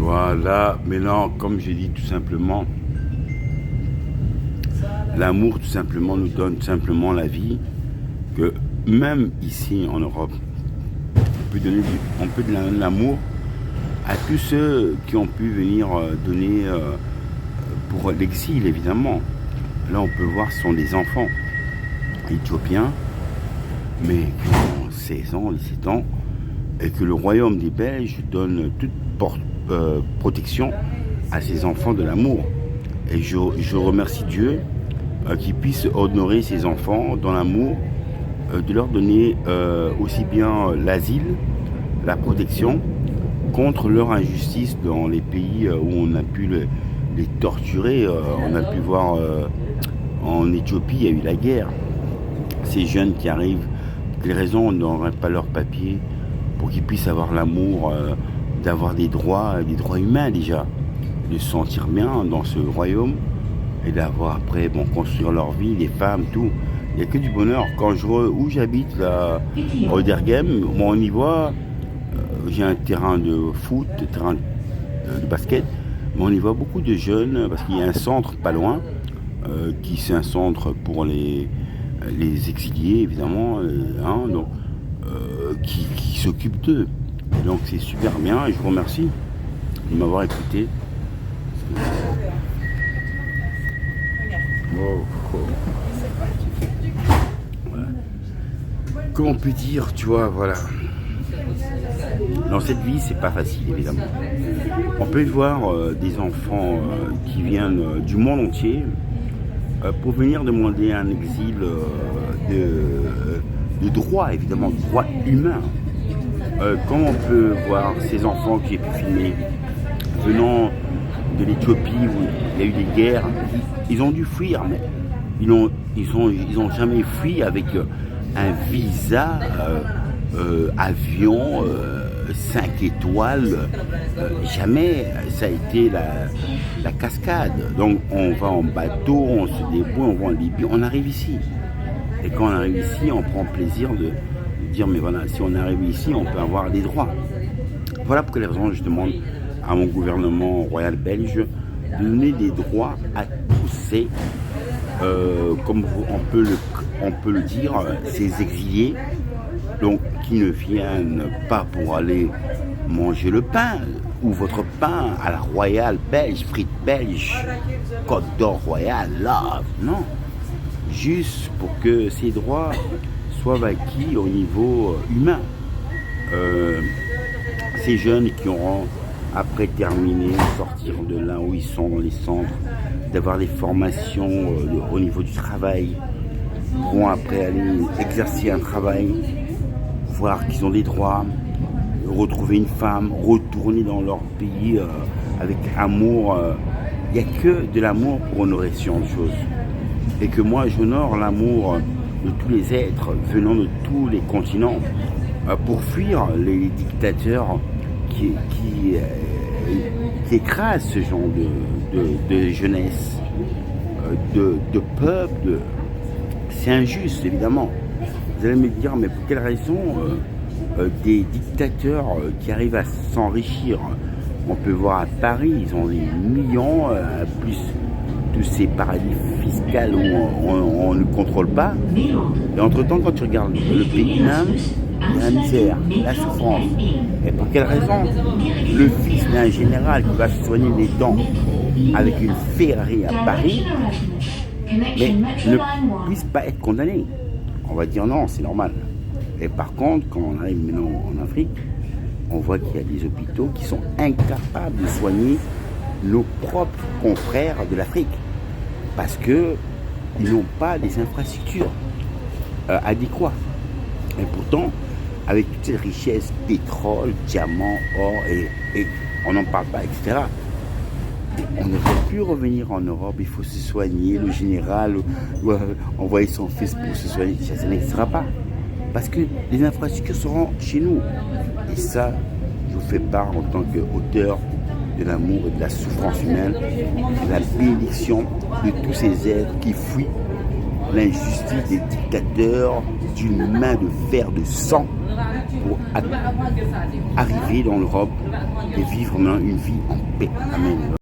Voilà, mais non, comme j'ai dit tout simplement, l'amour tout simplement nous donne tout simplement la vie, que même ici en Europe, on peut donner de l'amour à tous ceux qui ont pu venir donner pour l'exil évidemment. Là on peut voir ce sont des enfants éthiopiens, mais qui ont 16 ans, 17 ans, et que le royaume des Belges donne toute protection à ces enfants de l'amour. Et je remercie Dieu qu'il puisse honorer ces enfants dans l'amour, de leur donner aussi bien l'asile, la protection contre leur injustice dans les pays où on a pu les torturer. On a pu voir en Éthiopie, il y a eu la guerre. Ces jeunes qui arrivent, quelles raisons on n'aurait pas leur papier pour qu'ils puissent avoir l'amour, d'avoir des droits humains déjà, de se sentir bien dans ce royaume et d'avoir après construire leur vie, les femmes, tout. Il n'y a que du bonheur. Quand où j'habite, là, au Dergem, on y voit, j'ai un terrain de foot, un terrain de basket, mais on y voit beaucoup de jeunes, parce qu'il y a un centre pas loin, qui c'est un centre pour les exiliés, évidemment, donc, qui s'occupe d'eux. Donc c'est super bien, et je vous remercie de m'avoir écouté. Voilà. Comment on peut dire, tu vois, voilà. Dans cette vie, c'est pas facile, évidemment. On peut voir des enfants qui viennent du monde entier pour venir demander un exil de droits, évidemment, de droits humains. Quand on peut voir ces enfants que j'ai pu filmer venant de l'Éthiopie où il y a eu des guerres, ils ont dû fuir, mais ils ont jamais fui avec un visa avion 5 étoiles, jamais. Ça a été la cascade. Donc on va en bateau, on se débrouille, on va en Libye, on arrive ici. Et quand on arrive ici, on prend plaisir de dire, mais voilà, si on arrive ici, on peut avoir des droits. Voilà pour quelle raison je demande à mon gouvernement royal belge de donner des droits à tous ces, comme on peut le dire, ces exilés, donc qui ne viennent pas pour aller manger le pain, ou votre pain à la royale belge, frites belges, côte d'or royale, là, non. Juste pour que ces droits soient acquis au niveau humain. Ces jeunes qui auront après terminé, sortir de là où ils sont dans les centres, d'avoir des formations au niveau du travail, pourront après aller exercer un travail, voir qu'ils ont des droits, retrouver une femme, retourner dans leur pays avec amour. Il n'y a que de l'amour pour honorer ce genre de choses. Et que moi, j'honore l'amour de tous les êtres venant de tous les continents pour fuir les dictateurs qui écrasent ce genre de jeunesse, de peuple. C'est injuste, évidemment. Vous allez me dire, mais pour quelle raison des dictateurs qui arrivent à s'enrichir? On peut voir à Paris, ils ont des millions, plus tous ces paradis fiscaux où on ne contrôle pas. Et entre-temps, quand tu regardes le pays même, il y a la misère, la souffrance. Et pour quelle raison le fils d'un général qui va se soigner les dents avec une Ferrari à Paris, mais ne puisse pas être condamné? On va dire non, c'est normal. Et par contre, quand on arrive maintenant en Afrique, on voit qu'il y a des hôpitaux qui sont incapables de soigner nos propres confrères de l'Afrique. Parce qu'ils n'ont pas des infrastructures adéquates. Et pourtant, avec toutes ces richesses, pétrole, diamants, or, et on n'en parle pas, etc., on ne peut plus revenir en Europe, il faut se soigner, le général envoyer son fils pour se soigner, ça n'existera pas. Parce que les infrastructures seront chez nous. Et ça, je vous fais part en tant qu'auteur de l'amour et de la souffrance humaine, de la bénédiction de tous ces êtres qui fuient l'injustice des dictateurs d'une main de fer de sang pour arriver d'arriver dans l'Europe et vivre maintenant une vie en paix. Amen.